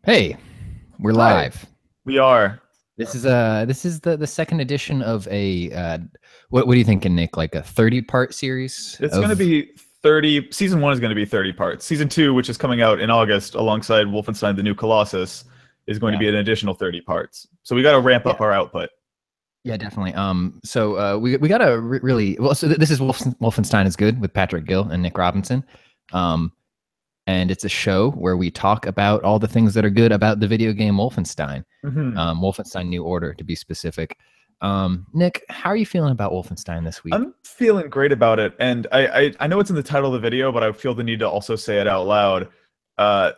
Hey, we're Hi, live. we are. This is the second edition of a what are you thinking, Nick? Like a 30-part series It's going to of be 30. Season one is going to be 30 parts. Season two, which is coming out in August alongside Wolfenstein: The New Colossus, is going to yeah. be an additional 30 parts. So we got to ramp Yeah. up our output. Yeah, definitely. So we got to really well. So this is Wolfenstein is Good with Patrick Gill and Nick Robinson. Um, and it's a show where we talk about all the things that are good about the video game Wolfenstein. hmm Wolfenstein New Order to be specific. Nick, how are you feeling about Wolfenstein this week? I'm feeling great about it, and I know it's in the title of the video, but I feel the need to also say it out loud.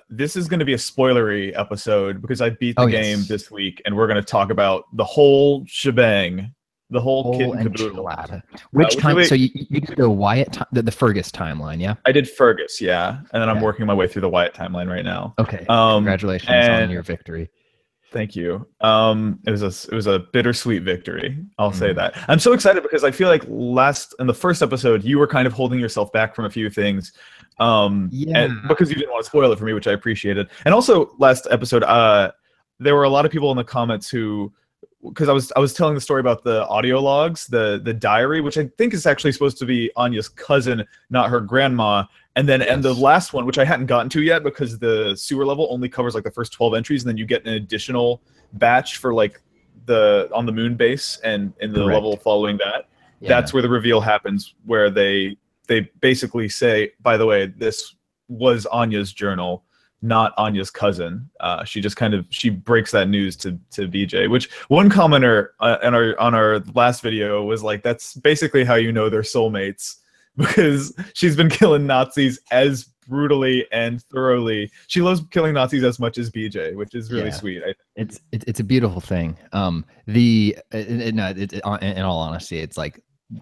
This is going to be a spoilery episode because I beat the Oh game yes. this week, and we're going to talk about the whole shebang, the whole kit Whole and caboodle. enchilada. Which Which time? really So you did the Wyatt, the Fergus timeline, yeah? I did Fergus, yeah, and then I'm Yeah. working my way through the Wyatt timeline right now. Okay. Um, Congratulations on and your victory. thank you. It was a bittersweet victory. I'll say Mm. that. I'm so excited because I feel like last in the first episode you were kind of holding yourself back from a few things, and Yeah. because you didn't want to spoil it for me, which I apprecited. And also last episode, there were a lot of people in the comments who because I was telling the story about the audio logs, the diary, which I think is actually supposed to be Anya's cousin, not her grandma. And the Yes. last one, which I hadn't gotten to yet because the sewer level only covers like the first 12 entries, and then you get an additional batch for like the on the moon base and in the level Correct. following that. Yeah. That's where the reveal happens, where they basically say, by the way, this was Anya's journal, not Anya's cousin. She just kind of she breaks that news to BJ. Which one commenter on our last video was like, "That's basically how you know they're soulmates," because she's been killing Nazis as brutally and thoroughly. She loves killing Nazis as much as BJ, which is really Yeah. sweet. It's a beautiful thing. No, in all honesty, it's like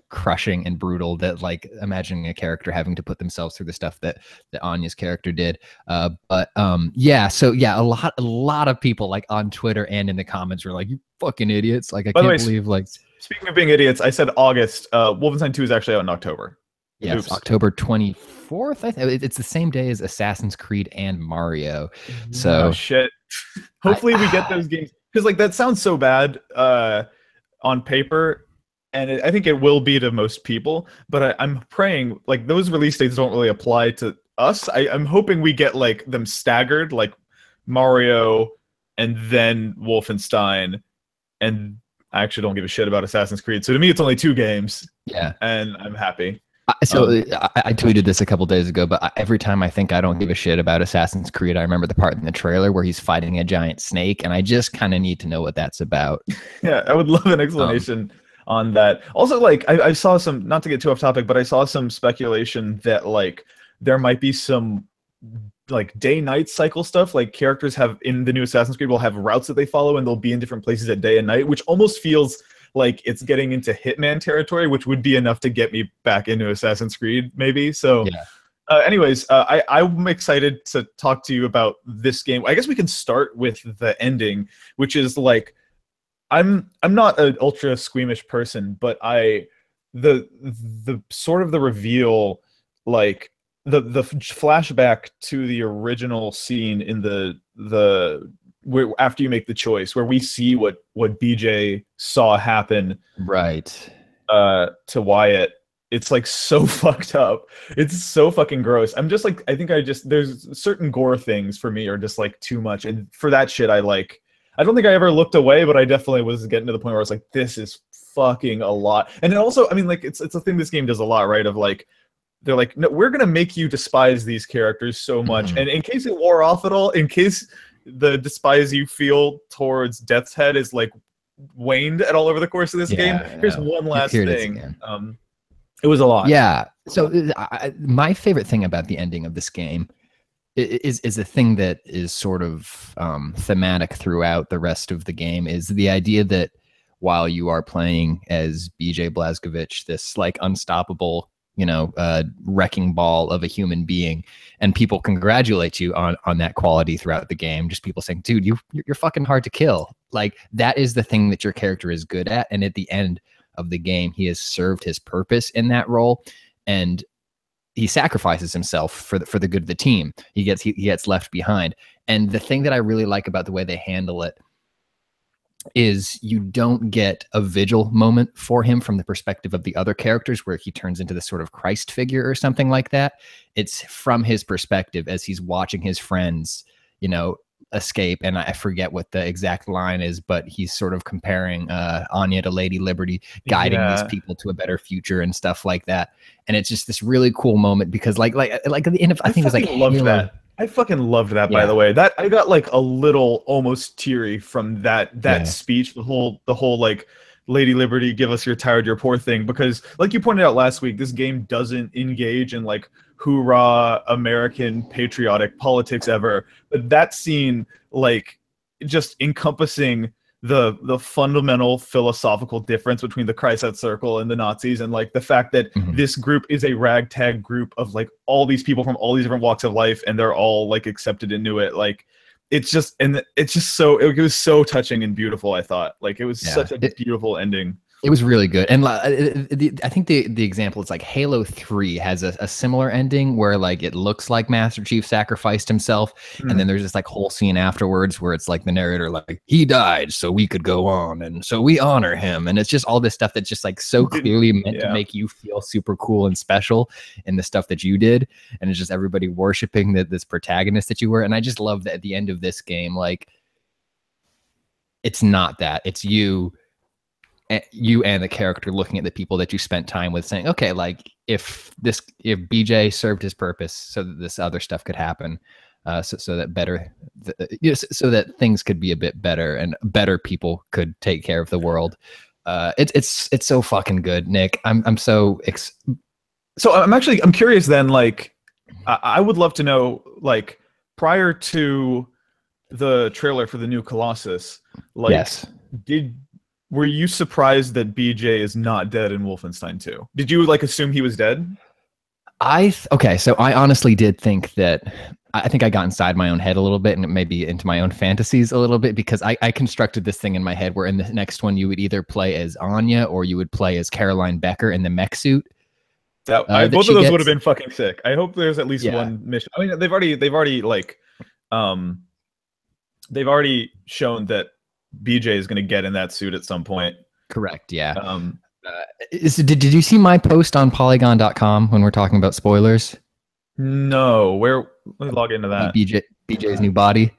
crushing and brutal that like imagining a character having to put themselves through the stuff that Anya's character did. But yeah, so yeah, a lot of people like on Twitter and in the comments were like, "You fucking idiots!" Like I By the can't way, believe like speaking of being idiots, I said August. Wolfenstein 2 is actually out in October. yes, Oops. October 24th. It's the same day as Assassin's Creed and Mario. Oh So shit. I Hopefully we get those games because like that sounds so bad on paper, and I think it will be to most people. But I'm praying like those release dates don't really apply to us. I'm hoping we get like them staggered, like Mario and then Wolfenstein, and I actually don't give a shit about Assassin's Creed. So to me, it's only two games, yeah. and I'm happy. So Um, I tweeted this a couple days ago, but every time I think I don't give a shit about Assassin's Creed, I remember the part in the trailer where he's fighting a giant snake, and I just kind of need to know what that's about. Yeah, I would love an Um, explanation on that. Also, like I saw some, not to get too off topic, but I saw some speculation that like there might be some like day-night cycle stuff. Like characters have in the new Assassin's Creed will have routes that they follow, and they'll be in different places at day and night, which almost feels like it's getting into Hitman territory, which would be enough to get me back into Assassin's Creed, maybe. So yeah, anyways, I'm excited to talk to you about this game. I guess we can start with the ending, which is like I'm not an ultra squeamish person, but the sort of the reveal, like the flashback to the original scene in the where after you make the choice, where we see what BJ saw happen right. to Wyatt. It's like so fucked up. It's so fucking gross. I'm just like, I think I just there's certain gore things for me are just like too much, and for that shit I like. I don't think I ever looked away, but I definitely was getting to the point where I was like, this is fucking a lot. And then also, I mean, like it's a thing this game does a lot, right? Of like they're like, no, we're gonna make you despise these characters so much, Mhm. and in case it wore off at all, in case the despise you feel towards Death's Head is like waned at all over the course of this game, Yeah, here's no. one Here last it is thing. again. It was a lot. Yeah. So my favorite thing about the ending of this game is a thing that is sort of thematic throughout the rest of the game is the idea that while you are playing as BJ Blazkowicz, this like unstoppable, wrecking ball of a human being, and people congratulate you on that quality throughout the game. Just people saying, "Dude, you're fucking hard to kill." Like that is the thing that your character is good at, and at the end of the game, he has served his purpose in that role, and he sacrifices himself for the good of the team. He gets left behind. And the thing that I really like about the way they handle it is you don't get a vigil moment for him from the perspective of the other characters where he turns into this sort of Christ figure or something like that. It's from his perspective as he's watching his friends, you know, escape. And I forget what the exact line is, but he's sort of comparing Anya to Lady Liberty, guiding these people to a better future and stuff like that. And it's just this really cool moment because like at the end of, I think it was like that. I fucking loved that, by the way. That I got like a little almost teary from that speech, the whole like Lady Liberty, give us your tired, your poor thing, because like you pointed out last week, this game doesn't engage in like hoorah American patriotic politics ever. But that scene, like just encompassing the fundamental philosophical difference between the Kreisat Circle and the Nazis, and like the fact that this group is a ragtag group of like all these people from all these different walks of life, and they're all like accepted into it. Like it's just so it was so touching and beautiful. I thought like it was such a beautiful ending. It was really good. And I think the example is like Halo 3 has a similar ending where like it looks like Master Chief sacrificed himself. And then there's this like whole scene afterwards where it's like the narrator like, he died so we could go on and so we honor him. And it's just all this stuff that's just like so clearly meant to make you feel super cool and special in the stuff that you did. And it's just everybody worshiping this protagonist that you were. And I just love that at the end of this game, like it's not that, it's you and the character looking at the people that you spent time with saying, okay, like if BJ served his purpose so that this other stuff could happen, so that things could be a bit better and better people could take care of the world. It's so fucking good, Nick. I'm curious then, like I would love to know, like prior to the trailer for the new Colossus, like were you surprised that BJ is not dead in Wolfenstein 2? Did you like assume he was dead? So I honestly did think that. I think I got inside my own head a little bit and maybe into my own fantasies a little bit, because I constructed this thing in my head where in the next one you would either play as Anya or you would play as Caroline Becker in the mech suit. Both of those would have been fucking sick. I hope there's at least one mission. I mean, they've already shown that BJ is going to get in that suit at some point. Correct. Yeah. Did you see my post on Polygon.com when we're talking about spoilers? No. Let me log into that. BJ's new body.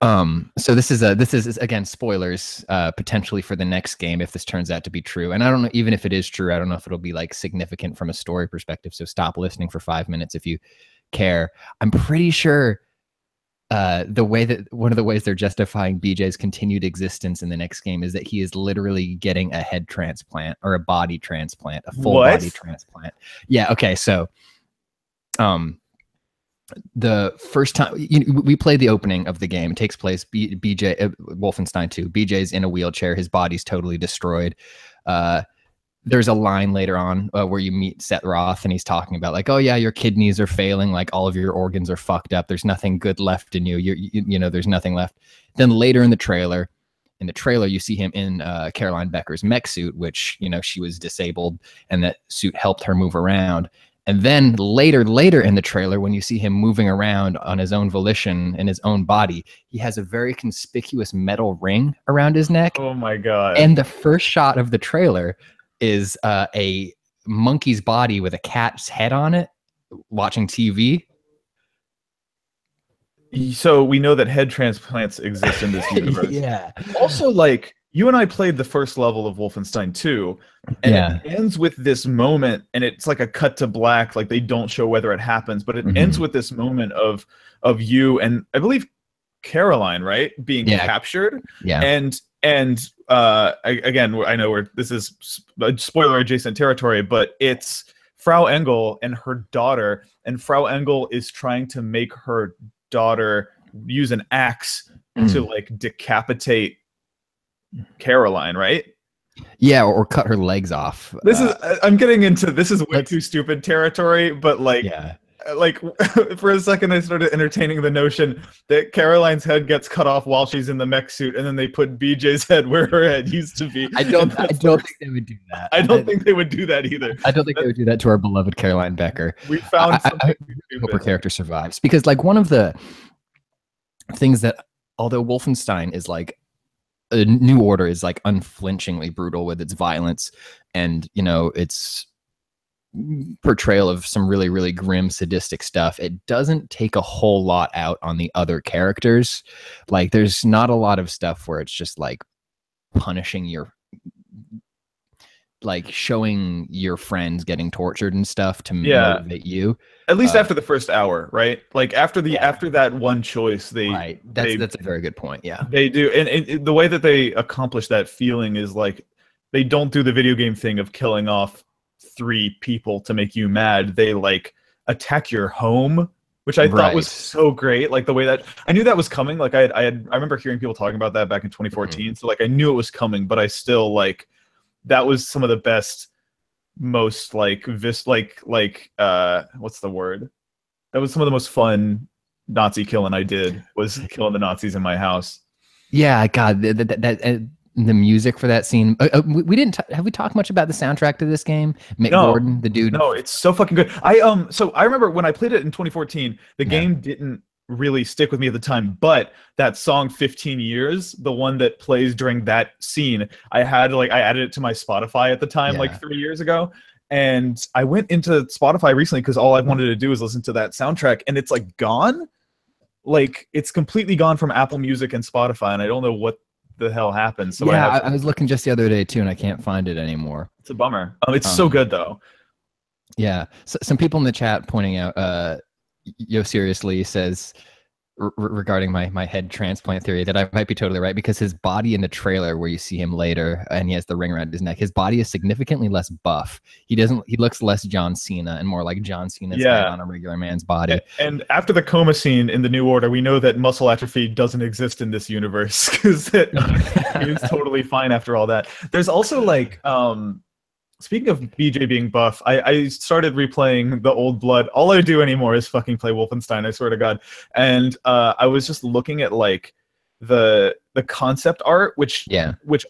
So this is again spoilers potentially for the next game if this turns out to be true. And I don't know, even if it is true, I don't know if it'll be like significant from a story perspective. So stop listening for 5 minutes if you care. I'm pretty sure one of the ways they're justifying BJ's continued existence in the next game is that he is literally getting a head transplant or a body transplant, a full body transplant. Yeah. Okay. So, the first time we played the opening of the game, it takes place Wolfenstein 2. BJ's in a wheelchair. His body's totally destroyed. There's a line later on where you meet Seth Roth and he's talking about like, oh yeah, your kidneys are failing, like all of your organs are fucked up. There's nothing good left in you. You know, there's nothing left. Then later in the trailer, you see him in Caroline Becker's mech suit, which, you know, she was disabled and that suit helped her move around. And then later in the trailer, when you see him moving around on his own volition in his own body, he has a very conspicuous metal ring around his neck. Oh my God. And the first shot of the trailer is a monkey's body with a cat's head on it watching TV. So we know that head transplants exist in this universe. Yeah. Also, like, you and I played the first level of Wolfenstein 2, and it ends with this moment, and it's like a cut to black, like they don't show whether it happens, but it ends with this moment of you and I believe Caroline, right, being captured. Yeah. And again, I know this is spoiler adjacent territory, but it's Frau Engel and her daughter, and Frau Engel is trying to make her daughter use an axe to like decapitate Caroline, right? Yeah, or cut her legs off. I'm getting into this is way too stupid territory, but like like for a second I started entertaining the notion that Caroline's head gets cut off while she's in the mech suit, and then they put BJ's head where her head used to be. I don't think they would do that. I don't think they would do that either. I don't think they would do that to our beloved Caroline Becker. We found something I hope her character survives, because like one of the things that, although Wolfenstein is like a New Order is like unflinchingly brutal with its violence and, you know, its portrayal of some really, really grim, sadistic stuff, it doesn't take a whole lot out on the other characters. Like there's not a lot of stuff where it's just like punishing your, like showing your friends getting tortured and stuff to motivate you. At least after the first hour, right? Like after that one choice, that's a very good point. Yeah, they do, and the way that they accomplish that feeling is like they don't do the video game thing of killing off 3 people to make you mad. They like attack your home, which I thought was so great. Like the way that I knew that was coming. Like I remember hearing people talking about that back in 2014. So like I knew it was coming, but I still like that was some of the best, most like what's the word? That was some of the most fun Nazi killing I did, was killing the Nazis in my house. Yeah, God, the music for that scene. We didn't have we talked much about the soundtrack to this game? Mick Gordon, the dude. No, it's so fucking good. So I remember when I played it in 2014, the game didn't really stick with me at the time, but that song 15 Years, the one that plays during that scene, I added it to my Spotify at the time, like 3 years ago. And I went into Spotify recently because all I wanted to do was listen to that soundtrack, and it's like gone. Like it's completely gone from Apple Music and Spotify, and I don't know what the hell happened. So I was looking just the other day too, and I can't find it anymore. It's a bummer. It's so good though. Yeah, so, some people in the chat pointing out, Yo Seriously says regarding my head transplant theory that I might be totally right, because his body in the trailer where you see him later and he has the ring around his neck, his body is significantly less buff. He looks less John Cena and more like John Cena's head on a regular man's body. And after the coma scene in the New Order, we know that muscle atrophy doesn't exist in this universe, because he was totally fine after all that. There's also like speaking of BJ being buff, I started replaying the Old Blood. All I do anymore is fucking play Wolfenstein, I swear to God. And I was just looking at like the concept art, which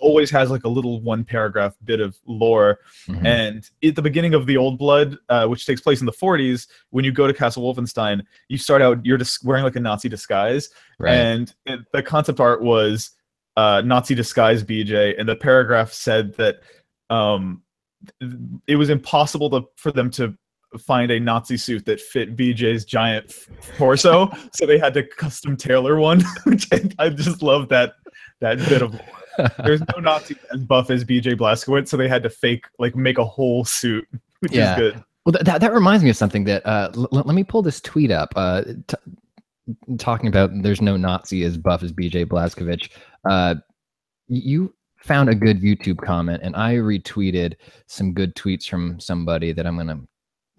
always has like a little 1-paragraph bit of lore. And at the beginning of the Old Blood, which takes place in the 40s, when you go to Castle Wolfenstein, you start out, you're just wearing like a Nazi disguise. And the concept art was Nazi disguise BJ, and the paragraph said that it was impossible for them to find a Nazi suit that fit BJ's giant torso, so they had to custom tailor one, which I just love that bit of lore. There's no Nazi as buff as BJ Blazkowicz, so they had to make a whole suit, which is good. Well, that reminds me of something that let me pull this tweet up. Talking about there's no Nazi as buff as BJ Blazkowicz. You found a good YouTube comment, and I retweeted some good tweets from somebody that I'm gonna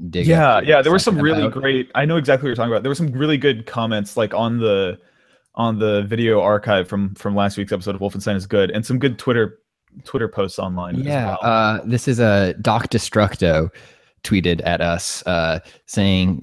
dig. Yeah. There were some really great. I know exactly what you're talking about. There were some really good comments, like on the video archive from last week's episode of Wolfenstein is good, and some good Twitter posts online. Yeah, as well. This is a Doc Destructo tweeted at us saying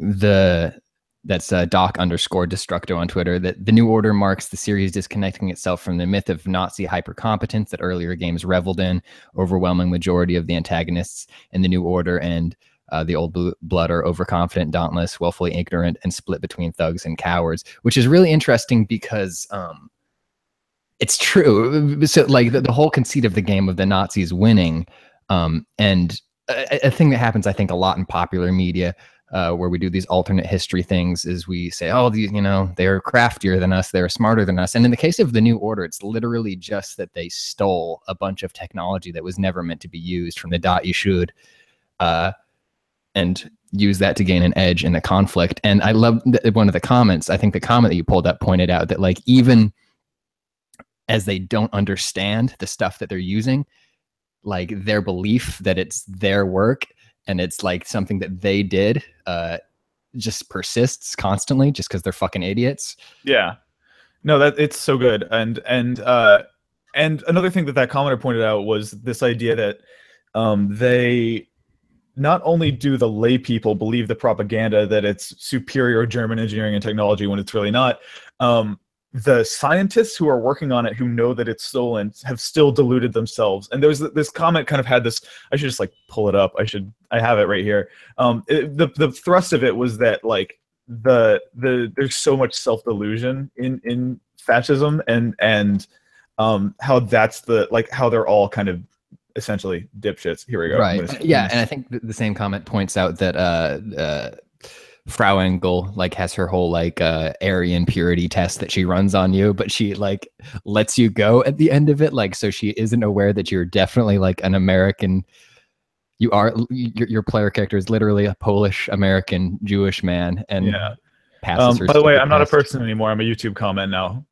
that's Doc_Destructo on Twitter, that the New Order marks the series disconnecting itself from the myth of Nazi hypercompetence that earlier games reveled in. Overwhelming majority of the antagonists in the New Order and the Old Blood are overconfident, dauntless, willfully ignorant, and split between thugs and cowards, which is really interesting because it's true. So like the whole conceit of the game of the Nazis winning, and a thing that happens, I think, a lot in popular media, where we do these alternate history things, is we say, oh, they're craftier than us, they're smarter than us. And in the case of the New Order, it's literally just that they stole a bunch of technology that was never meant to be used from the dot you should, and use that to gain an edge in the conflict. And I love one of the comments, I think the comment that you pulled up pointed out that like even as they don't understand the stuff that they're using, like their belief that it's their work and it's like something that they did just persists constantly just because they're fucking idiots. Yeah. No, it's so good. And another thing that commenter pointed out was this idea that not only do the lay people believe the propaganda that it's superior German engineering and technology when it's really not, the scientists who are working on it, who know that it's stolen, have still deluded themselves. And there's this comment kind of had this, I should just like pull it up. I have it right here. The thrust of it was that like there's so much self-delusion in fascism, and how that's how they're all kind of essentially dipshits. Here we go. Right. Yeah, and I think the same comment points out that Frau Engel like has her whole like Aryan purity test that she runs on you, but she like lets you go at the end of it, like so she isn't aware that you're definitely like an American. Your player character is literally a Polish American Jewish man, and passes her. By the way, I'm not a person anymore. I'm a YouTube comment now.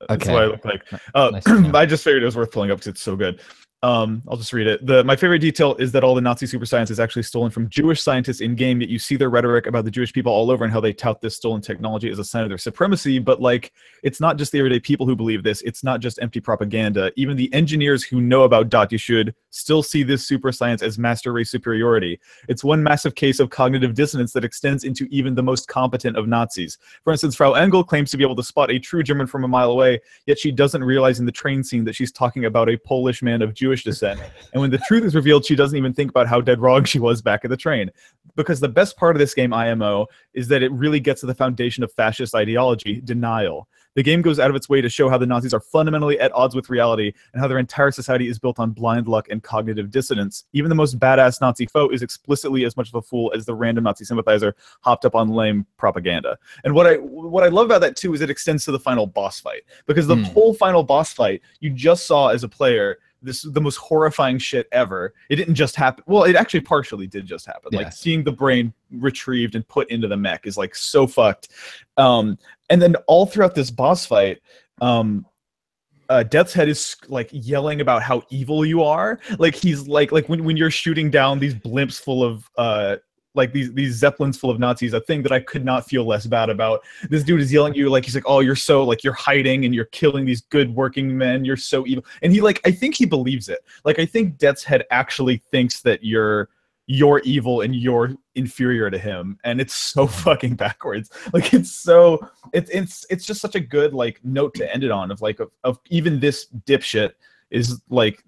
That's Okay. what I look like. Nice I just figured it was worth pulling up because it's so good. I'll just read it. My favorite detail is that all the Nazi super science is actually stolen from Jewish scientists in game, yet you see their rhetoric about the Jewish people all over and how they tout this stolen technology as a sign of their supremacy. But like, it's not just the everyday people who believe this. It's not just empty propaganda. Even the engineers who know about dot you should still see this super science as master race superiority. It's one massive case of cognitive dissonance that extends into even the most competent of Nazis. For instance, Frau Engel claims to be able to spot a true German from a mile away, yet she doesn't realize in the train scene that she's talking about a Polish man of Jewish descent. And when the truth is revealed, she doesn't even think about how dead wrong she was back at the train. Because the best part of this game, IMO, is that it really gets to the foundation of fascist ideology, denial. The game goes out of its way to show how the Nazis are fundamentally at odds with reality and how their entire society is built on blind luck and cognitive dissonance. Even the most badass Nazi foe is explicitly as much of a fool as the random Nazi sympathizer hopped up on lame propaganda. And what I love about that too is it extends to the final boss fight. Because the whole final boss fight you just saw as a player, this is the most horrifying shit ever. It didn't just happen. Well, it actually partially did just happen. Yes. Like seeing the brain retrieved and put into the mech is like so fucked. And then all throughout this boss fight, Death's Head is like yelling about how evil you are. Like he's like when you're shooting down these blimps full of like these zeppelins full of Nazis, a thing that I could not feel less bad about. This dude is yelling at you like he's like, oh, you're so like you're hiding and you're killing these good working men. You're so evil. And he like I think he believes it. Like I think Death's Head actually thinks that you're evil and you're inferior to him, and it's so fucking backwards. Like it's just such a good like note to end it on of like of even this dipshit is like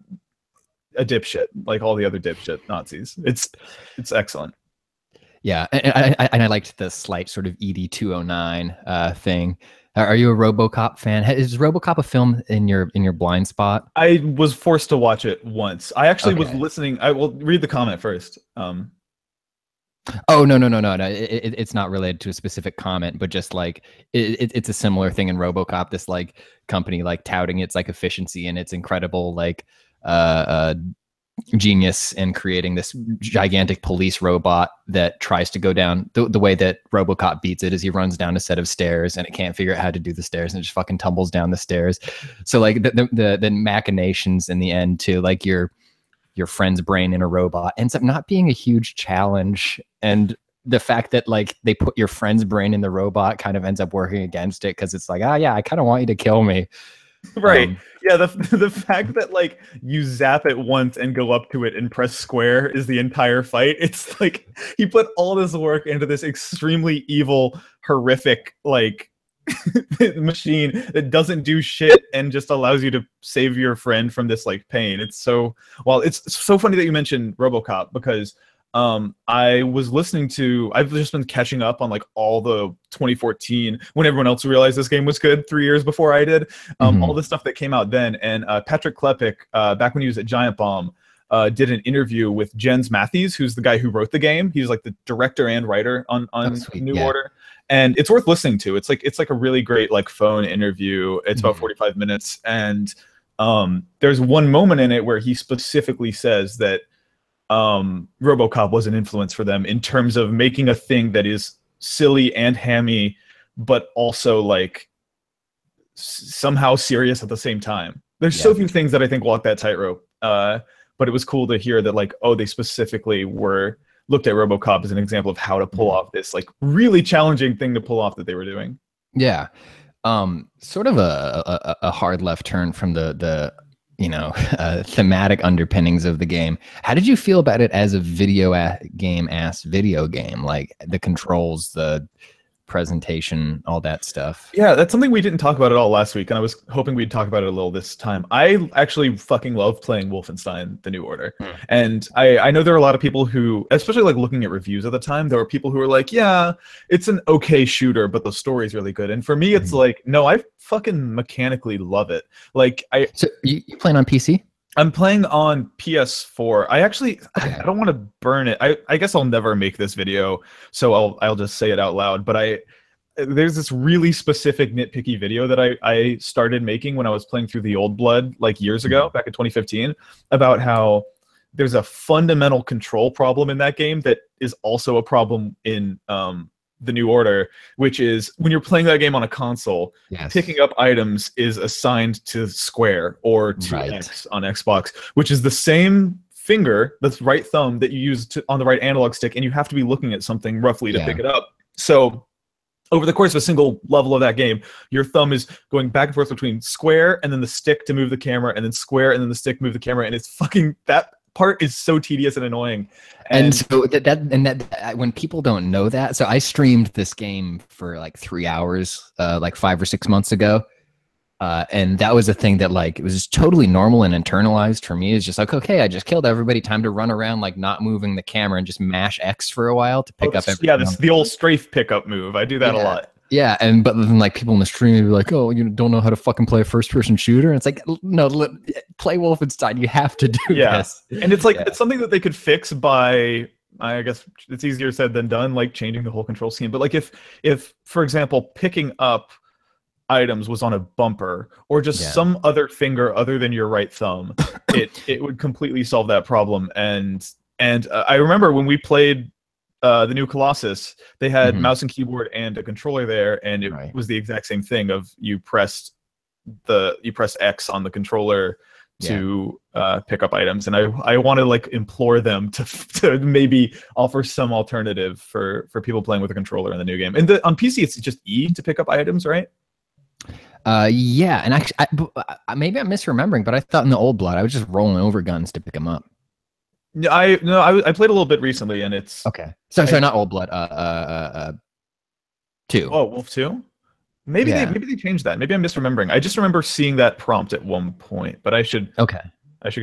a dipshit like all the other dipshit Nazis. It's excellent. Yeah, and I liked the slight sort of ED-209 thing. Are you a Robocop fan? Is Robocop a film in your blind spot? I was forced to watch it once. I actually was listening. I will read the comment first. Oh no! It's not related to a specific comment, but just like it's a similar thing in Robocop. This like company like touting its like efficiency and its incredible like genius in creating this gigantic police robot that tries to go down the way that Robocop beats it is he runs down a set of stairs and it can't figure out how to do the stairs and it just fucking tumbles down the stairs. So like the machinations in the end to like your friend's brain in a robot ends up not being a huge challenge, and the fact that like they put your friend's brain in the robot kind of ends up working against it because it's like, oh yeah, I kind of want you to kill me. Right. Yeah, the fact that like you zap it once and go up to it and press square is the entire fight. It's like he put all this work into this extremely evil, horrific like machine that doesn't do shit and just allows you to save your friend from this like pain. It's so funny that you mentioned Robocop because I was listening to, I've just been catching up on like all the 2014 when everyone else realized this game was good 3 years before I did, all the stuff that came out then. And Patrick Klepek, back when he was at Giant Bomb, did an interview with Jens Matthews, who's the guy who wrote the game. He's like the director and writer on New Order. And it's worth listening to. It's like a really great like phone interview. It's about 45 minutes. And there's one moment in it where he specifically says that Robocop was an influence for them in terms of making a thing that is silly and hammy, but also like somehow serious at the same time. There's so few things that I think walk that tightrope. But it was cool to hear that like, oh, they specifically looked at Robocop as an example of how to pull off this like really challenging thing to pull off that they were doing. Yeah. Sort of a hard left turn from the thematic underpinnings of the game. How did you feel about it as a video game, like the controls, the presentation, all that stuff? Yeah, that's something we didn't talk about at all last week, and I was hoping we'd talk about it a little this time. I actually fucking love playing Wolfenstein: The New Order. And I know there are a lot of people who, especially like looking at reviews at the time, there were people who were like, yeah, it's an okay shooter, but the story's really good. And for me, it's like, no, I fucking mechanically love it. Like, So you playing on PC? I'm playing on PS4. I don't want to burn it. I guess I'll never make this video, so I'll just say it out loud. But there's this really specific nitpicky video that I started making when I was playing through the Old Blood like years ago, back in 2015, about how there's a fundamental control problem in that game that is also a problem in The New Order, which is when you're playing that game on a console, picking up items is assigned to square or to X on Xbox, which is the same finger, the right thumb that you use on the right analog stick, and you have to be looking at something roughly to pick it up. So over the course of a single level of that game, your thumb is going back and forth between square and then the stick to move the camera, and then square and then the stick to move the camera, and it's fucking, that part is so tedious and annoying. And so that when people don't know that, so I streamed this game for like 3 hours, like 5 or 6 months ago. And that was a thing that like, it was just totally normal and internalized for me. It's just like, okay, I just killed everybody. Time to run around, like not moving the camera and just mash X for a while to pick up everything. Yeah, this is the old strafe pickup move. I do that a lot. Yeah, but then like people in the stream would be like, oh, you don't know how to fucking play a first-person shooter? And it's like, no, play Wolfenstein. You have to do this. And it's like, it's something that they could fix by, I guess it's easier said than done, like changing the whole control scheme. But like if for example, picking up items was on a bumper or just some other finger other than your right thumb, it would completely solve that problem. And I remember when we played the new Colossus, they had mouse and keyboard and a controller there, and it was the exact same thing of you press X on the controller to pick up items. And I want to like implore them to maybe offer some alternative for people playing with a controller in the new game. And on PC it's just E to pick up items, right? Yeah, and actually, maybe I'm misremembering, but I thought in the Old Blood I was just rolling over guns to pick them up. I played a little bit recently, and it's okay. Sorry, not Old Blood. 2. Oh, Wolf 2. Maybe they changed that. Maybe I'm misremembering. I just remember seeing that prompt at one point, but I should go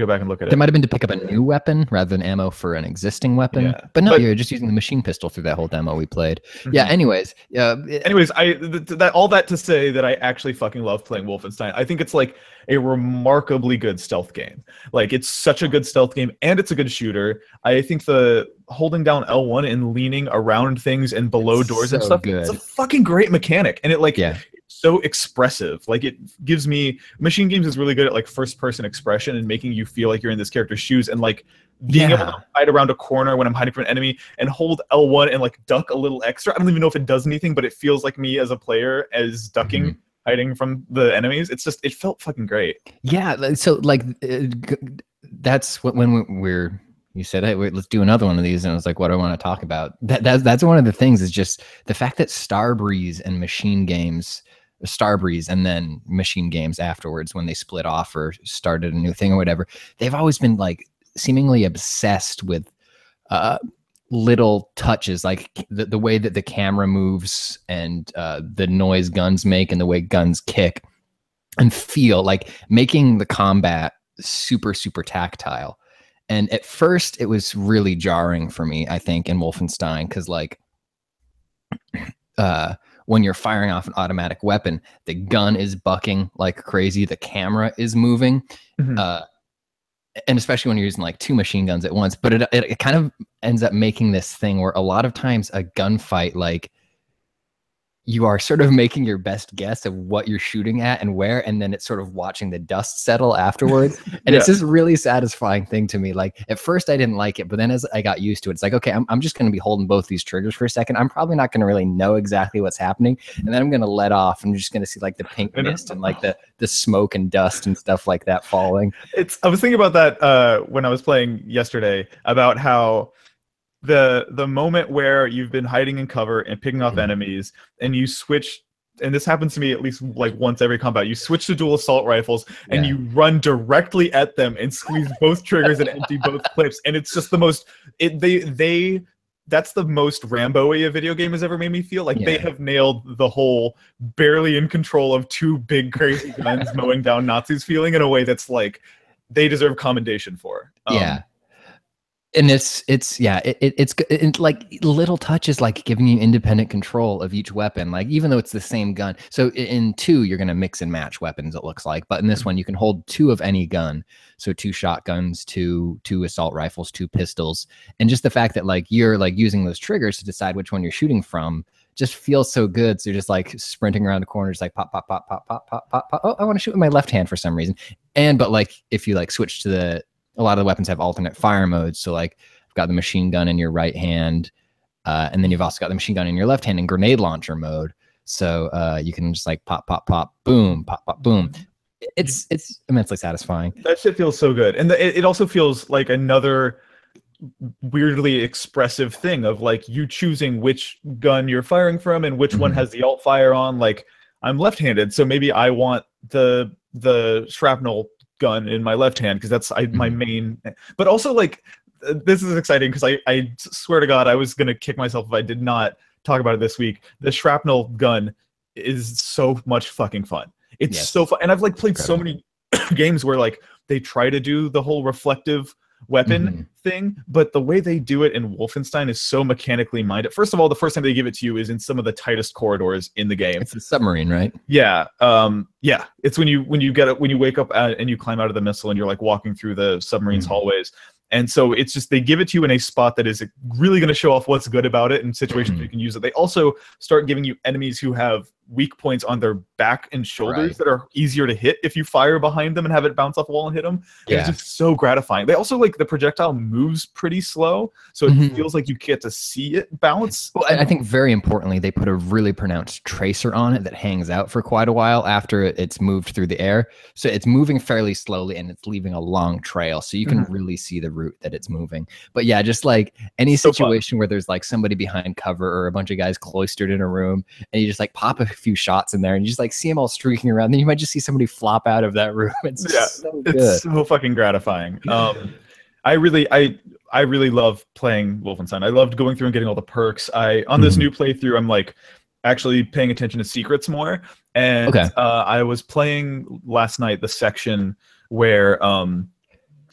back and look at it. It might have been to pick up a new weapon rather than ammo for an existing weapon. Yeah. But no, you're just using the machine pistol through that whole demo we played. Yeah, anyways. All that to say that I actually fucking love playing Wolfenstein. I think it's like a remarkably good stealth game. Like, it's such a good stealth game, and it's a good shooter. I think the holding down L1 and leaning around things and below doors and stuff, it's a fucking great mechanic. And it like... so expressive. Like, it gives me, Machine Games is really good at like first person expression and making you feel like you're in this character's shoes, and like being able to hide around a corner when I'm hiding from an enemy and hold L1 and like duck a little extra. I don't even know if it does anything, but it feels like me as a player as ducking, hiding from the enemies. It's just, it felt fucking great. Yeah. So like that's when you said, hey, wait, let's do another one of these. And I was like, what do I want to talk about? That's one of the things, is just the fact that Starbreeze and Starbreeze and then Machine Games afterwards, when they split off or started a new thing or whatever, they've always been like seemingly obsessed with little touches, like the way that the camera moves and the noise guns make and the way guns kick and feel, like making the combat super, super tactile. And at first it was really jarring for me, I think, in Wolfenstein, because like when you're firing off an automatic weapon, the gun is bucking like crazy, the camera is moving, and especially when you're using like 2 machine guns at once. But it kind of ends up making this thing where a lot of times a gunfight, like, you are sort of making your best guess of what you're shooting at and where, and then it's sort of watching the dust settle afterwards. And it's this really satisfying thing to me. Like, at first I didn't like it, but then as I got used to it, it's like, okay, I'm just going to be holding both these triggers for a second. I'm probably not going to really know exactly what's happening. And then I'm going to let off. I'm just going to see like the pink mist and like the smoke and dust and stuff like that falling. I was thinking about that when I was playing yesterday, about how the moment where you've been hiding in cover and picking off enemies, and you switch and this happens to me at least like once every combat, you switch to dual assault rifles and you run directly at them and squeeze both triggers and empty both clips, and it's just the most that's the most Rambo-y a video game has ever made me feel. Like they have nailed the whole barely in control of two big crazy guns mowing down Nazis feeling in a way that's like they deserve commendation for. And it's like little touches like giving you independent control of each weapon, like even though it's the same gun. So in 2 you're going to mix and match weapons, it looks like, but in this one you can hold 2 of any gun. So 2 shotguns, 2 assault rifles, 2 pistols, and just the fact that like you're like using those triggers to decide which one you're shooting from just feels so good. So you're just like sprinting around the corners, like pop pop pop pop pop pop pop pop. Oh, I want to shoot with my left hand for some reason. But like if you like switch to a lot of the weapons have alternate fire modes. So like I've got the machine gun in your right hand, and then you've also got the machine gun in your left hand in grenade launcher mode. So you can just like pop, pop, pop, boom, pop, pop, boom. It's immensely satisfying. That shit feels so good. And it also feels like another weirdly expressive thing of like you choosing which gun you're firing from and which one has the alt fire on. Like I'm left-handed, so maybe I want the shrapnel gun in my left hand because that's my main. But also like this is exciting because I swear to God I was gonna kick myself if I did not talk about it this week. The shrapnel gun is so much fucking fun. It's so fun, and I've like played so many games where like they try to do the whole reflective weapon thing, but the way they do it in Wolfenstein is so mechanically minded. First of all, the first time they give it to you is in some of the tightest corridors in the game. It's a submarine, right? Yeah. It's when you wake up and you climb out of the missile and you're like walking through the submarine's hallways. And so it's just they give it to you in a spot that is really going to show off what's good about it in situations where you can use it. They also start giving you enemies who have weak points on their back and shoulders that are easier to hit if you fire behind them and have it bounce off a wall and hit them. Yeah. It's just so gratifying. They also like the projectile moves pretty slow, so it feels like you get to see it bounce. Well, I think very importantly, they put a really pronounced tracer on it that hangs out for quite a while after it's moved through the air. So it's moving fairly slowly and it's leaving a long trail, so you can really see the route that it's moving. But yeah, just like any situation where there's like somebody behind cover or a bunch of guys cloistered in a room, and you just like pop a few shots in there and you just like see them all streaking around, then you might just see somebody flop out of that room. It's so good. It's so fucking gratifying. I really love playing Wolfenstein. I loved going through and getting all the perks. On this new playthrough, I'm like actually paying attention to secrets more. And I was playing last night the section where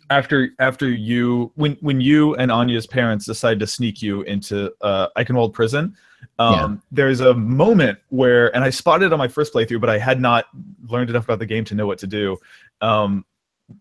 after you when you and Anya's parents decide to sneak you into Eichenwald prison, there's a moment where, and I spotted it on my first playthrough, but I had not learned enough about the game to know what to do.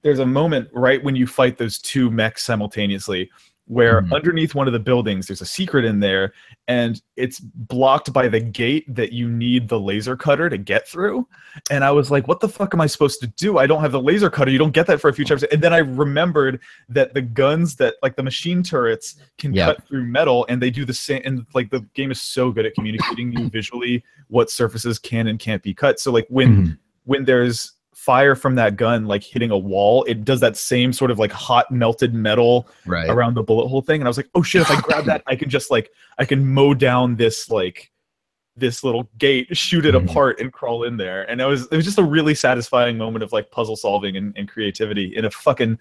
There's a moment right when you fight those two mechs simultaneously where underneath one of the buildings there's a secret in there, and it's blocked by the gate that you need the laser cutter to get through. And I was like, what the fuck am I supposed to do? I don't have the laser cutter. You don't get that for a few chapters. And then I remembered that the guns that like the machine turrets can cut through metal, and they do the same. And like the game is so good at communicating you visually what surfaces can and can't be cut. So like when there's fire from that gun like hitting a wall, it does that same sort of like hot melted metal around the bullet hole thing. And I was like, oh shit, if I grab that, I can just like I can mow down this little gate, shoot it apart, and crawl in there. And it was just a really satisfying moment of like puzzle solving and creativity in a fucking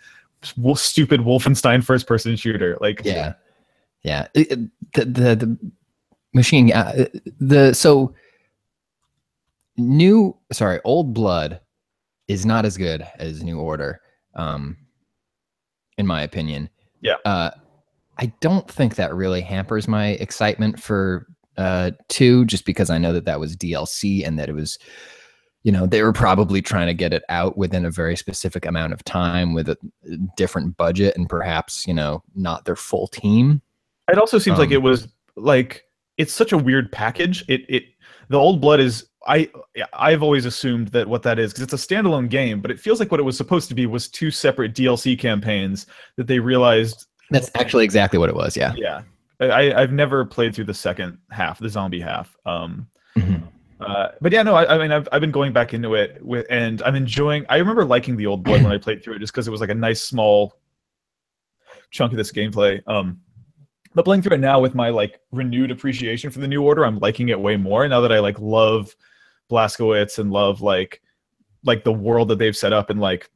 stupid Wolfenstein first person shooter. Like the machine Old Blood is not as good as New Order, in my opinion. I don't think that really hampers my excitement for 2, just because I know that was DLC and that it was, they were probably trying to get it out within a very specific amount of time with a different budget and perhaps, not their full team. It also seems like it was like, it's such a weird package. The Old Blood is, I've always assumed that what that is, because it's a standalone game, but it feels like what it was supposed to be was 2 separate DLC campaigns that they realized. That's actually exactly what it was. Yeah. Yeah. I've never played through the second half, the zombie half. But yeah, no, I mean, I've been going back into it and I'm enjoying. I remember liking the Old Blood when I played through it, just because it was like a nice small chunk of this gameplay. But playing through it now with my like renewed appreciation for the New Order, I'm liking it way more now that I like love Blazkowicz and love like the world that they've set up, and like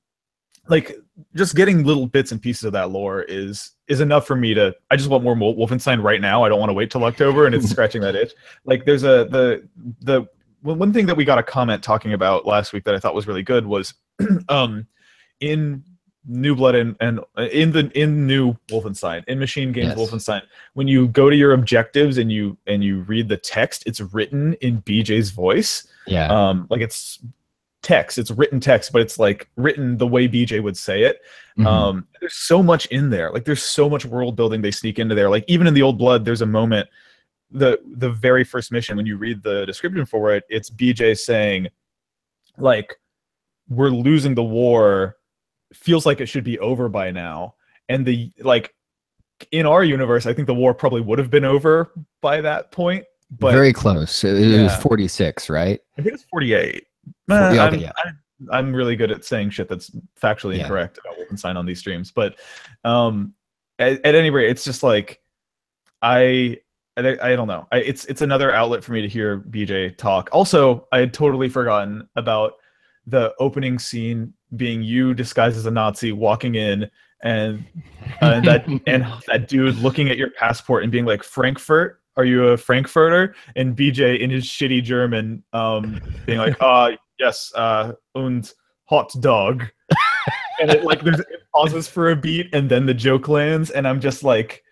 just getting little bits and pieces of that lore is enough for me to. I just want more Wolfenstein right now. I don't want to wait till October, and it's scratching that itch. Like there's the one thing that we got a comment talking about last week that I thought was really good was in New Blood and in New Wolfenstein, in Machine Games Wolfenstein, when you go to your objectives and you read the text, it's written in BJ's voice. Like it's text, it's written text, but it's like written the way BJ would say it. There's so much in there. Like there's so much world building they sneak into there. Like even in the Old Blood, there's a moment, the very first mission, when you read the description for it, it's BJ saying like, we're losing the war, feels like it should be over by now. And the like in our universe, I think the war probably would have been over by that point, but very close. It was 46, right? I think it's 48. I'm really good at saying shit that's factually incorrect about Wolfenstein on these streams, but at any rate, it's just like I don't know. It's another outlet for me to hear BJ talk. Also, I had totally forgotten about the opening scene being you disguised as a Nazi walking in, and that dude looking at your passport and being like, Frankfurt, are you a Frankfurter? And BJ in his shitty German being like, yes, und hot dog. And it pauses for a beat, and then the joke lands, and I'm just like,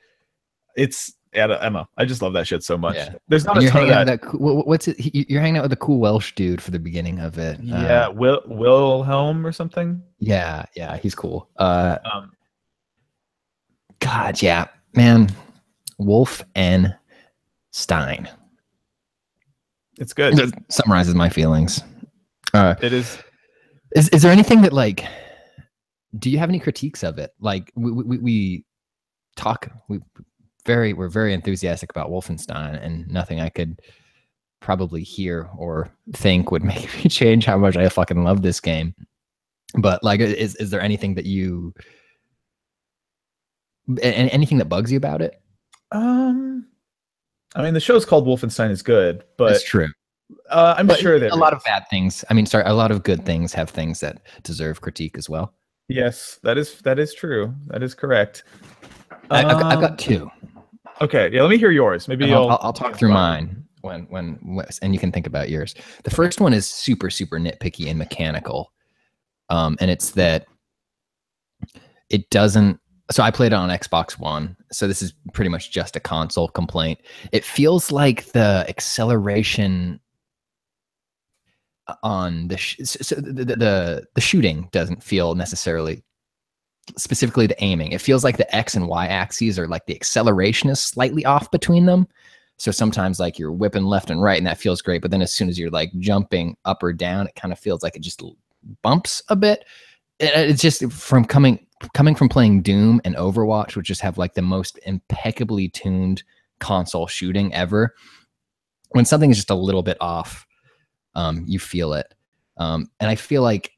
it's Emma. I just love that shit so much. Yeah. There's not a ton of that. What's it? You're hanging out with a cool Welsh dude for the beginning of it. Yeah, Wilhelm or something. Yeah, he's cool. God, yeah, man, Wolfenstein. It's good. It summarizes my feelings. It is. Is there anything that like? Do you have any critiques of it? Like we're very enthusiastic about Wolfenstein, and nothing I could probably hear or think would make me change how much I fucking love this game. But like, is there anything that anything that bugs you about it? I mean, the show's called Wolfenstein is good, but that's true. I'm sure there a lot of bad things. I mean, sorry, a lot of good things have things that deserve critique as well. Yes, that is true. That is correct. I've got two. Okay, yeah. Let me hear yours. Maybe I'll talk through mine when and you can think about yours. The first one is super nitpicky and mechanical, and it's that it doesn't. So I played it on Xbox One, so this is pretty much just a console complaint. It feels like the acceleration on the shooting doesn't feel necessarily, specifically the aiming. It feels like the X and Y axes are like the acceleration is slightly off between them. So sometimes like you're whipping left and right and that feels great, but then as soon as you're like jumping up or down, it kind of feels like it just bumps a bit. It's just from coming from playing Doom and Overwatch, which just have like the most impeccably tuned console shooting ever. When something is just a little bit off, you feel it. And I feel like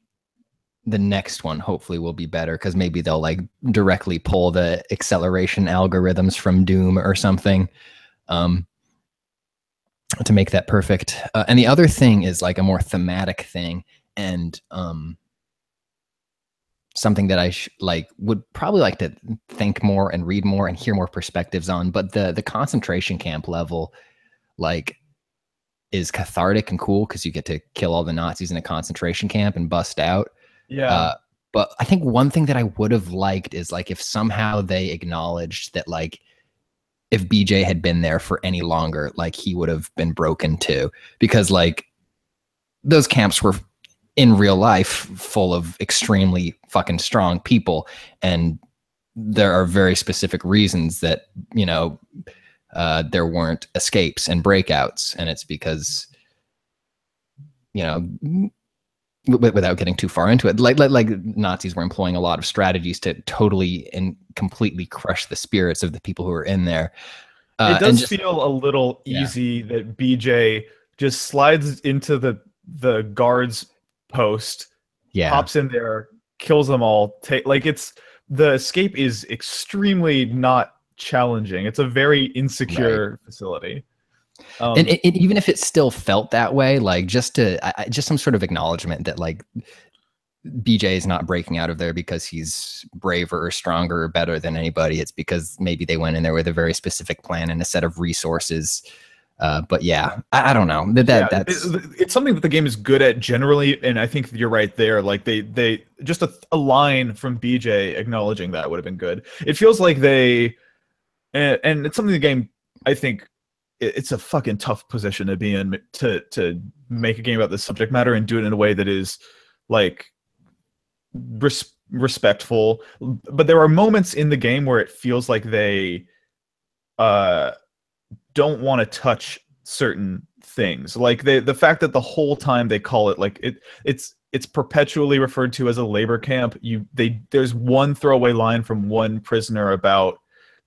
the next one hopefully will be better, because maybe they'll like directly pull the acceleration algorithms from Doom or something to make that perfect. And the other thing is like a more thematic thing, and something that I would probably like to think more and read more and hear more perspectives on. But the concentration camp level like is cathartic and cool, because you get to kill all the Nazis in a concentration camp and bust out. Yeah. But I think one thing that I would have liked is like if somehow they acknowledged that like if BJ had been there for any longer, like he would have been broken too, because like those camps were in real life full of extremely fucking strong people, and there are very specific reasons that, you know, there weren't escapes and breakouts, and it's because, you know, without getting too far into it, like Nazis were employing a lot of strategies to totally and completely crush the spirits of the people who were in there. It does feel a little easy that BJ just slides into the guards post, hops in there, kills them all. The escape is extremely not challenging. It's a very insecure facility. And even if it still felt that way, like just some sort of acknowledgement that like BJ is not breaking out of there because he's braver or stronger or better than anybody. It's because maybe they went in there with a very specific plan and a set of resources. But yeah, I don't know. It's something that the game is good at generally, and I think you're right there. Like they just a line from BJ acknowledging that would have been good. It feels like they, and it's something the game, I think, it's a fucking tough position to be in to make a game about this subject matter and do it in a way that is like respectful. But there are moments in the game where it feels like they don't want to touch certain things, like the fact that the whole time they call it like it's perpetually referred to as a labor camp. There's one throwaway line from one prisoner about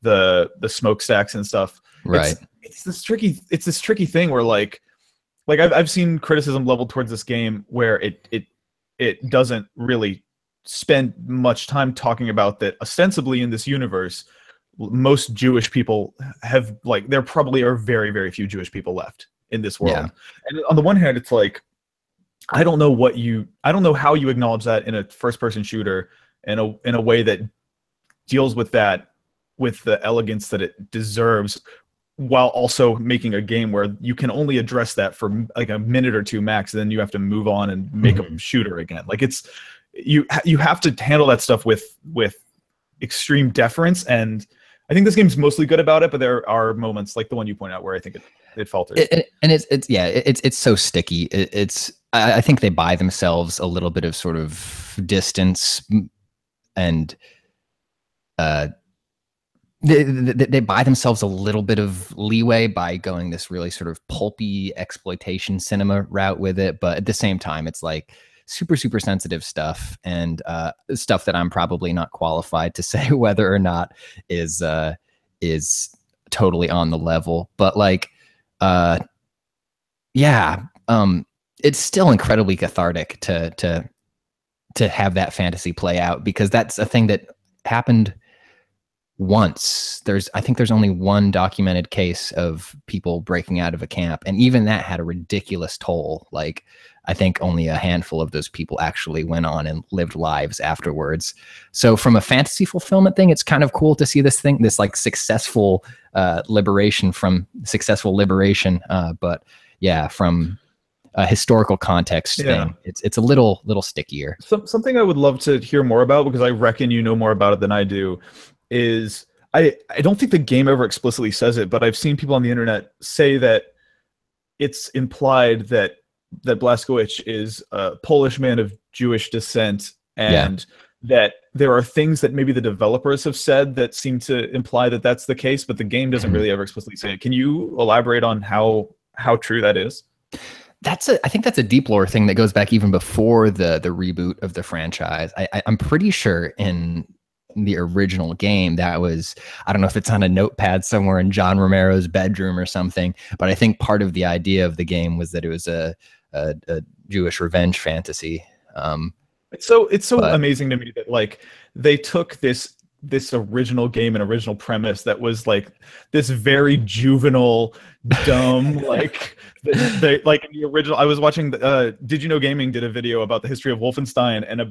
the smokestacks and stuff. Right. It's this tricky thing where like I've seen criticism leveled towards this game where it doesn't really spend much time talking about that ostensibly in this universe most Jewish people have, like, there probably are very, very few Jewish people left in this world. Yeah. And on the one hand, it's like, I don't know how you acknowledge that in a first-person shooter in a way that deals with that with the elegance that it deserves, while also making a game where you can only address that for like a minute or two max, then you have to move on and make a shooter again. Like you have to handle that stuff with extreme deference, and I think this game's mostly good about it, but there are moments like the one you point out where I think it falters. It's so sticky. I think they buy themselves a little bit of sort of distance, and they buy themselves a little bit of leeway by going this really sort of pulpy exploitation cinema route with it. But at the same time, it's like super, super sensitive stuff, and stuff that I'm probably not qualified to say whether or not is totally on the level. But like, it's still incredibly cathartic to have that fantasy play out, because that's a thing that happened once. I think there's only one documented case of people breaking out of a camp, and even that had a ridiculous toll. Like, I think only a handful of those people actually went on and lived lives afterwards. So from a fantasy fulfillment thing, it's kind of cool to see this like successful liberation. But yeah, from a historical context thing, it's a little stickier. Something I would love to hear more about, because I reckon you know more about it than I do, is I don't think the game ever explicitly says it, but I've seen people on the internet say that it's implied that Blazkowicz is a Polish man of Jewish descent, and that there are things that maybe the developers have said that seem to imply that that's the case, but the game doesn't really ever explicitly say it. Can you elaborate on how true that is? I think that's a deep lore thing that goes back even before the reboot of the franchise. I'm pretty sure in the original game that was, I don't know if it's on a notepad somewhere in John Romero's bedroom or something, but I think part of the idea of the game was that it was a Jewish revenge fantasy. It's so amazing to me that like they took this original game and original premise that was like this very juvenile, dumb, like like in the original. I was watching Did You Know Gaming did a video about the history of Wolfenstein, and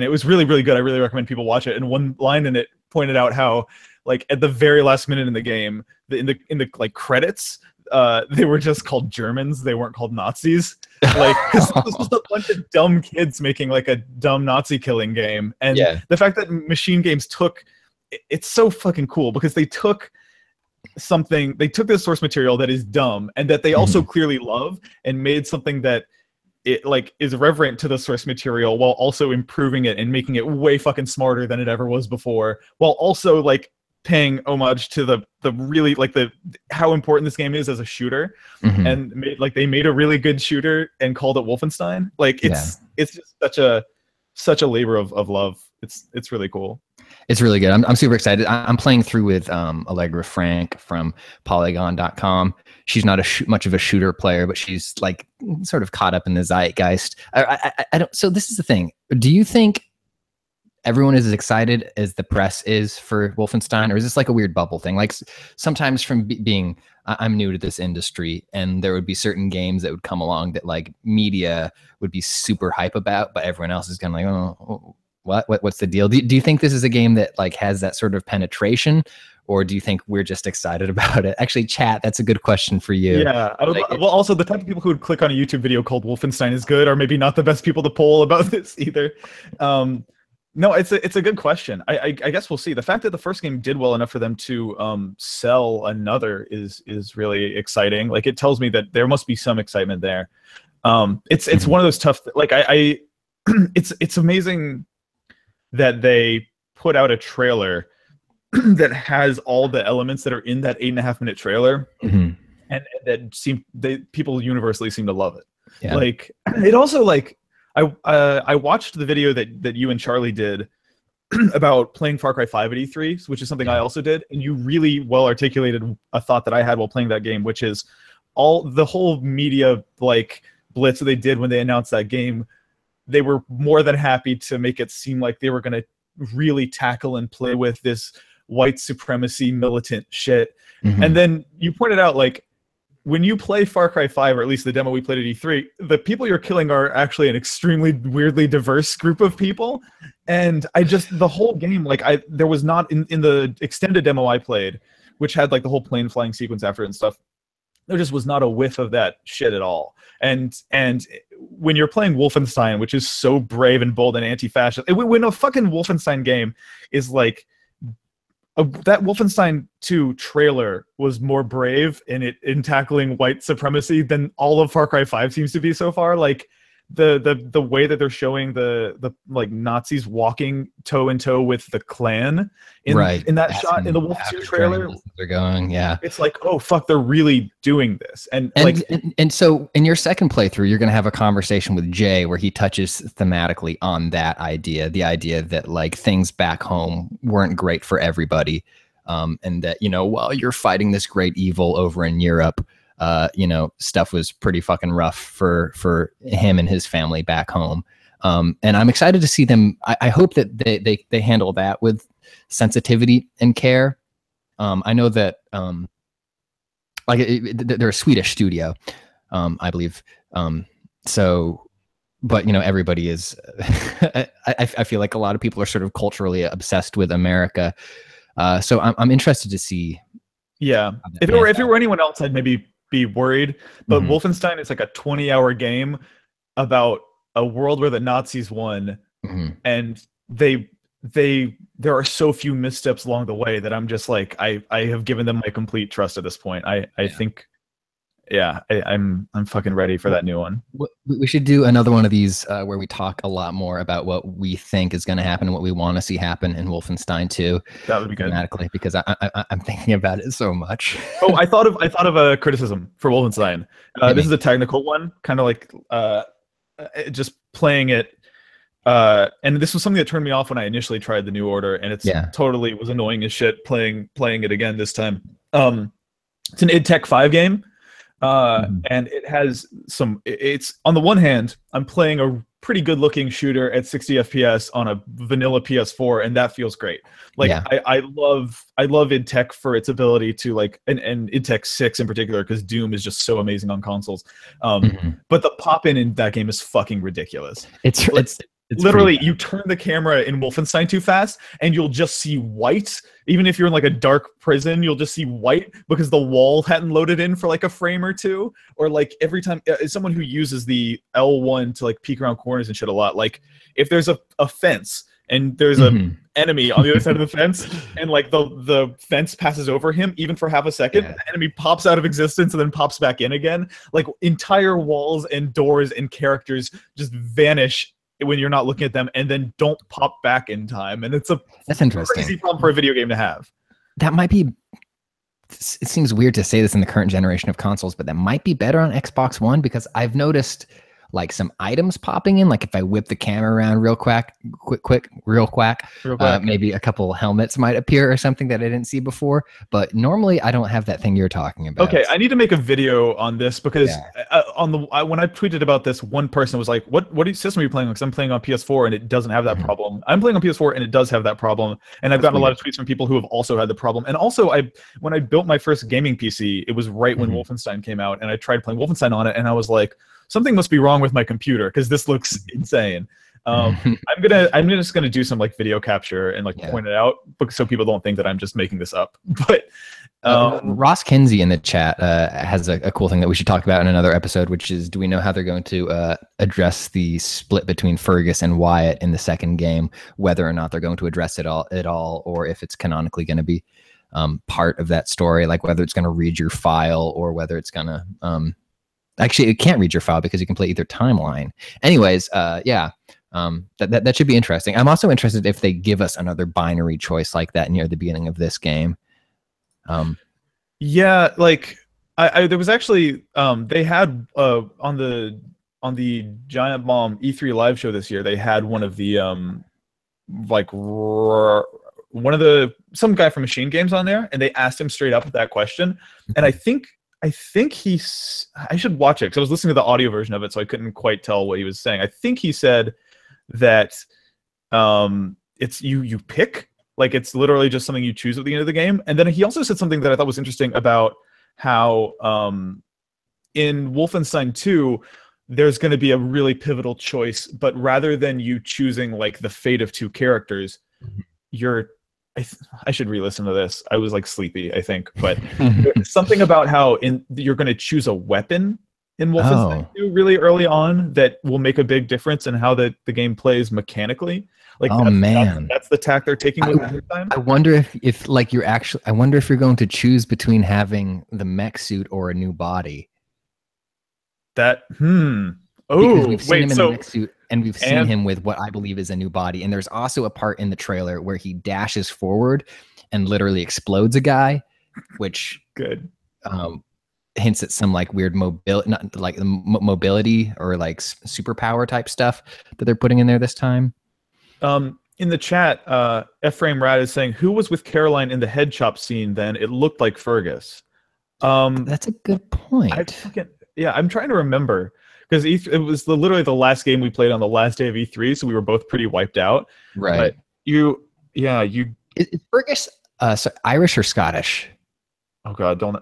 it was really, really good. I really recommend people watch it. And one line in it pointed out how, like, at the very last minute in the game, in the like credits, they were just called Germans. They weren't called Nazis. Like, because this was a bunch of dumb kids making like a dumb Nazi killing game. And the fact that Machine Games it's so fucking cool, because they took this source material that is dumb and that they also clearly love, and made something that it like is reverent to the source material, while also improving it and making it way fucking smarter than it ever was before, while also like paying homage to the really like how important this game is as a shooter, and they made a really good shooter and called it Wolfenstein. Like it's just such a labor of love. It's really cool. It's really good. I'm super excited. I'm playing through with Allegra Frank from Polygon.com. She's not much of a shooter player, but she's like sort of caught up in the zeitgeist. I don't. So this is the thing. Do you think everyone is as excited as the press is for Wolfenstein, or is this like a weird bubble thing? Like sometimes from being I'm new to this industry, and there would be certain games that would come along that like media would be super hype about, but everyone else is kind of like, oh, what's the deal? Do you think this is a game that like has that sort of penetration, or do you think we're just excited about it? Actually, chat, that's a good question for you. Yeah. Well, also the type of people who would click on a YouTube video called Wolfenstein is good are maybe not the best people to poll about this either. No, it's a good question. I guess we'll see. The fact that the first game did well enough for them to sell another is really exciting. Like, it tells me that there must be some excitement there. It's one of those tough, like it's amazing that they put out a trailer that has all the elements that are in that 8.5-minute trailer, and that people universally seem to love it. Yeah. Like, it also, like, I watched the video that you and Charlie did about playing Far Cry 5 at E3, which is something I also did, and you really well articulated a thought that I had while playing that game, which is the whole media like blitz that they did when they announced that game. They were more than happy to make it seem like they were going to really tackle and play with this white supremacy militant shit. And then you pointed out, like, when you play Far Cry 5, or at least the demo we played at E3, the people you're killing are actually an extremely weirdly diverse group of people. And the whole game, like, there was not, in the extended demo I played, which had like the whole plane flying sequence after it and stuff, there just was not a whiff of that shit at all. And when you're playing Wolfenstein, which is so brave and bold and anti-fascist, when a fucking Wolfenstein game is like, that Wolfenstein 2 trailer was more brave in tackling white supremacy than all of Far Cry 5 seems to be so far. Like, the way that they're showing the like Nazis walking toe in toe with the Klan in that shot in the Wolf 2 trailer. They're going, yeah. It's like, oh fuck, they're really doing this. And so in your second playthrough, you're gonna have a conversation with Jay where he touches thematically on that idea, the idea that like things back home weren't great for everybody, and that, you know, while you're fighting this great evil over in Europe, you know, stuff was pretty fucking rough for him and his family back home. And I'm excited to see them. I hope that they handle that with sensitivity and care. I know that they're a Swedish studio, I believe. But you know, everybody is. I feel like a lot of people are sort of culturally obsessed with America. So I'm interested to see. Yeah, if it were anyone else, I'd maybe be worried, but Wolfenstein is like a 20-hour game about a world where the Nazis won, and there are so few missteps along the way that I'm just like, I have given them my complete trust at this point. I think, yeah, I'm fucking ready for that new one. We should do another one of these where we talk a lot more about what we think is going to happen, what we want to see happen in Wolfenstein 2. That would be good, because I'm thinking about it so much. Oh, I thought of a criticism for Wolfenstein. This is a technical one, kind of like just playing it. And this was something that turned me off when I initially tried the New Order, and totally was annoying as shit playing it again this time. It's an id Tech 5 game. And it has it's on the one hand, I'm playing a pretty good looking shooter at 60 FPS on a vanilla PS4, and that feels great. Like, I love id Tech for its ability to, like, and id Tech 6 in particular, because Doom is just so amazing on consoles. But the pop-in that game is fucking ridiculous. It's literally, you turn the camera in Wolfenstein too fast, and you'll just see white. Even if you're in like a dark prison, you'll just see white because the wall hadn't loaded in for like a frame or two. Or like every time, as someone who uses the L1 to like peek around corners and shit a lot, like if there's a fence and there's an enemy on the other side of the fence, and like the fence passes over him even for half a second, the enemy pops out of existence and then pops back in again. Like, entire walls and doors and characters just vanish when you're not looking at them, and then don't pop back in time. And that's interesting. Crazy problem for a video game to have. That might be, it seems weird to say this in the current generation of consoles, but that might be better on Xbox One, because I've noticed like some items popping in. Like if I whip the camera around real quick, maybe a couple helmets might appear or something that I didn't see before. But normally I don't have that thing you're talking about. Okay, I need to make a video on this because when I tweeted about this, one person was like, "What system are you playing on?" Because I'm playing on PS4 and it doesn't have that problem. I'm playing on PS4 and it does have that problem. And I've gotten a lot of tweets from people who have also had the problem. And also, when I built my first gaming PC, it was right when Wolfenstein came out, and I tried playing Wolfenstein on it, and I was like, something must be wrong with my computer because this looks insane. I'm just gonna do some like video capture and like point it out so people don't think that I'm just making this up. But Ross Kinsey in the chat has a cool thing that we should talk about in another episode, which is, do we know how they're going to address the split between Fergus and Wyatt in the second game, whether or not they're going to address it all, or if it's canonically going to be part of that story, like whether it's going to read your file or whether it's going to actually, it can't read your file because you can play either timeline. Anyways, that should be interesting. I'm also interested if they give us another binary choice like that near the beginning of this game. Yeah, like there was actually they had on the Giant Bomb E3 live show this year, they had one of the some guy from Machine Games on there, and they asked him straight up that question, and I think I should watch it because I was listening to the audio version of it, so I couldn't quite tell what he was saying. I think he said that it's you pick, like it's literally just something you choose at the end of the game. And then he also said something that I thought was interesting about how in Wolfenstein 2 there's going to be a really pivotal choice, but rather than you choosing like the fate of two characters, I should re-listen to this. I was like sleepy, I think, but something about how you're going to choose a weapon in Wolfenstein 2 really early on that will make a big difference in how the game plays mechanically. Like, that's the tack they're taking with it this time. I wonder if like I wonder if you're going to choose between having the mech suit or a new body. Because we've seen him in the mech suit, and we've seen him with what I believe is a new body. And there's also a part in the trailer where he dashes forward and literally explodes a guy, which hints at some like weird mobility or like superpower type stuff that they're putting in there this time. In the chat, Ephraim Rad is saying, who was with Caroline in the head chop scene then? It looked like Fergus. That's a good point. I'm trying to remember. Because it was literally the last game we played on the last day of E3, so we were both pretty wiped out. Right. But Is Fergus Irish or Scottish? Oh God, don't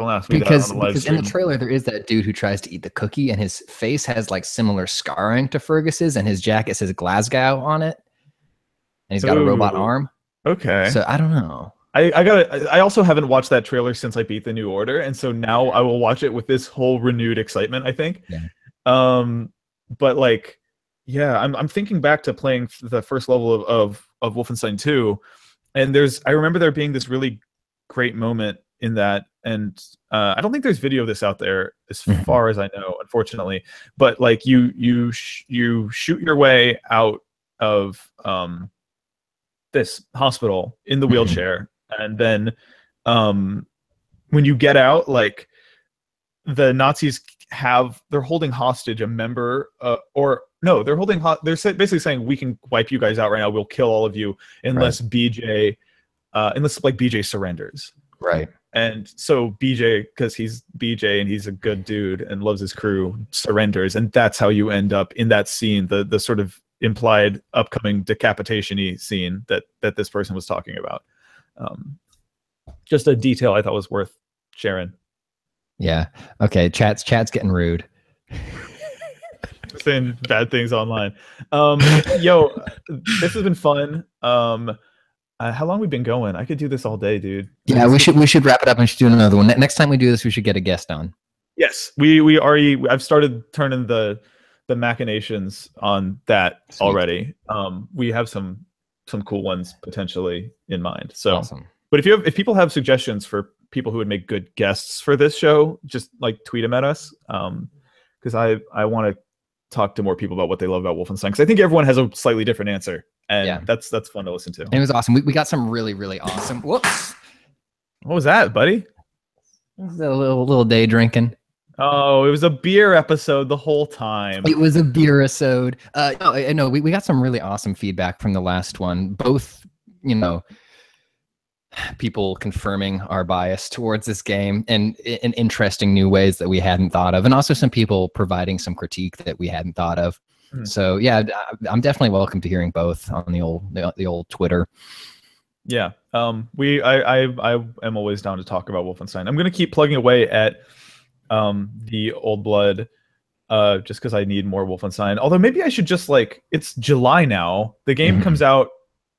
ask me that on the live stream. In the trailer there is that dude who tries to eat the cookie, and his face has like similar scarring to Fergus's, and his jacket says Glasgow on it, and he's got a robot arm. Okay. So I don't know. I also haven't watched that trailer since I beat the New Order, and so now I will watch it with this whole renewed excitement, I think. Yeah. But like, I'm thinking back to playing the first level of Wolfenstein 2, and I remember there being this really great moment in that, and I don't think there's video of this out there as far as I know, unfortunately. But like you shoot your way out of this hospital in the wheelchair, and then when you get out, like the Nazis they're holding hostage a member, they're basically saying, we can wipe you guys out right now. We'll kill all of you unless BJ surrenders. Right. And so BJ, because he's BJ and he's a good dude and loves his crew, surrenders, and that's how you end up in that scene, the sort of implied upcoming decapitation-y scene that this person was talking about. Just a detail I thought was worth sharing. Yeah. Okay. Chat's getting rude. Saying bad things online. Yo, this has been fun. How long we been going? I could do this all day, dude. Yeah, we should wrap it up and should do another one. Next time we do this, we should get a guest on. Yes, I've started turning the machinations on that. Sweet. Already. We have some cool ones potentially in mind. So awesome. But if people have suggestions for people who would make good guests for this show, just like tweet them at us. Because I want to talk to more people about what they love about Wolfenstein, because I think everyone has a slightly different answer, and that's fun to listen to. It was awesome. We got some really, really awesome. Whoops! What was that, buddy? It was a little day drinking. Oh, it was a beer episode the whole time. It was a beer episode. No, we got some really awesome feedback from the last one. Both, people confirming our bias towards this game and in interesting new ways that we hadn't thought of, and also some people providing some critique that we hadn't thought of. So yeah, I'm definitely welcome to hearing both on the old Twitter. Yeah, I am always down to talk about Wolfenstein. I'm gonna keep plugging away at the Old Blood, just because I need more Wolfenstein. Although maybe I should just it's July now. The game comes out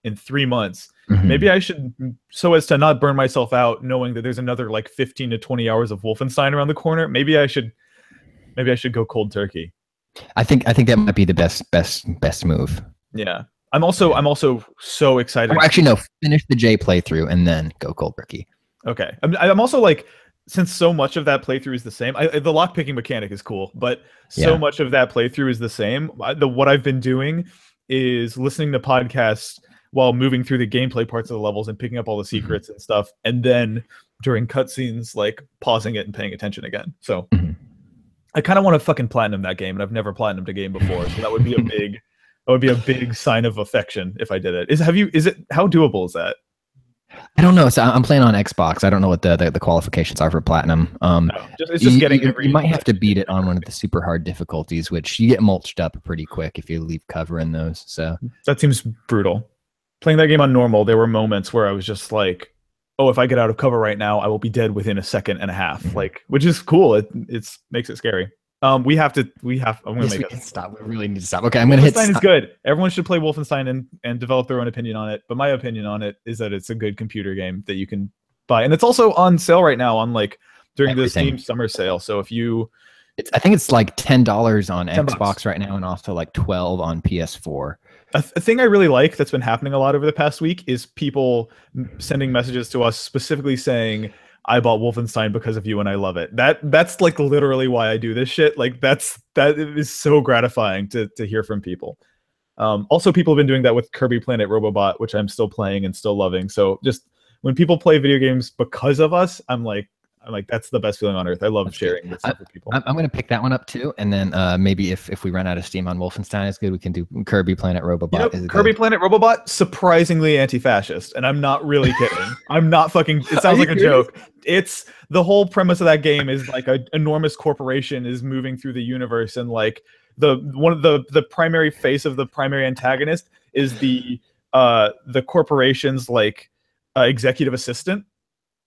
in 3 months. Maybe I should, so as to not burn myself out, knowing that there's another 15 to 20 hours of Wolfenstein around the corner. Maybe I should go cold turkey. I think that might be the best move. Yeah. I'm also so excited. Or actually, no. Finish the J playthrough and then go cold turkey. Okay. I'm also since so much of that playthrough is the same, the lockpicking mechanic is cool, but so much of that playthrough is the same. What I've been doing is listening to podcasts while moving through the gameplay parts of the levels and picking up all the secrets and stuff, and then during cutscenes, pausing it and paying attention again. So I kind of want to fucking platinum that game, and I've never platinumed a game before, so that would be a big sign of affection if I did it. How doable is that? I don't know. So I'm playing on Xbox. I don't know what the qualifications are for platinum. It's just getting you might have to beat it on one of the super hard difficulties, which you get mulched up pretty quick if you leave cover in those. So that seems brutal. Playing that game on normal, there were moments where I was just oh, if I get out of cover right now, I will be dead within a second and a half. Which is cool. It makes it scary. I'm gonna stop. We really need to stop. Okay, I'm gonna hit Wolfenstein is good. Everyone should play Wolfenstein and develop their own opinion on it. But my opinion on it is that it's a good computer game that you can buy, and it's also on sale right now on during the Steam summer sale. So if you, I think it's $10 on Xbox right now, and also $12 on PS4. A thing I really like that's been happening a lot over the past week is people sending messages to us specifically saying, I bought Wolfenstein because of you and I love it. That's literally why I do this shit. That is so gratifying to hear from people. Also, people have been doing that with Kirby Planet Robobot, which I'm still playing and still loving. So just when people play video games because of us, I'm like, that's the best feeling on earth. I love sharing this stuff with people. I'm going to pick that one up too. And then maybe if we run out of steam on Wolfenstein, it's good. We can do Kirby Planet Robobot. Kirby Planet Robobot, surprisingly anti-fascist. And I'm not really kidding. I'm not fucking, it sounds like a joke. It's the whole premise of that game is an enormous corporation is moving through the universe. And one of the primary face of the primary antagonist is the corporation's executive assistant.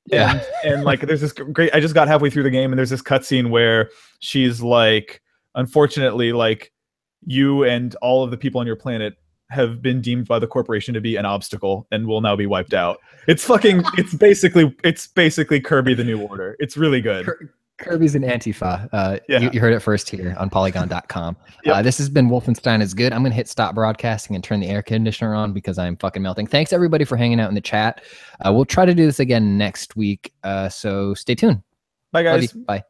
Yeah. And there's this great, I just got halfway through the game and there's this cutscene where she's unfortunately, you and all of the people on your planet have been deemed by the corporation to be an obstacle and will now be wiped out. It's basically Kirby the New Order. It's really good. Kirby's an Antifa. You heard it first here on Polygon.com. Yep. This has been Wolfenstein is Good. I'm going to hit stop broadcasting and turn the air conditioner on because I'm fucking melting. Thanks, everybody, for hanging out in the chat. We'll try to do this again next week, so stay tuned. Bye, guys. Bye.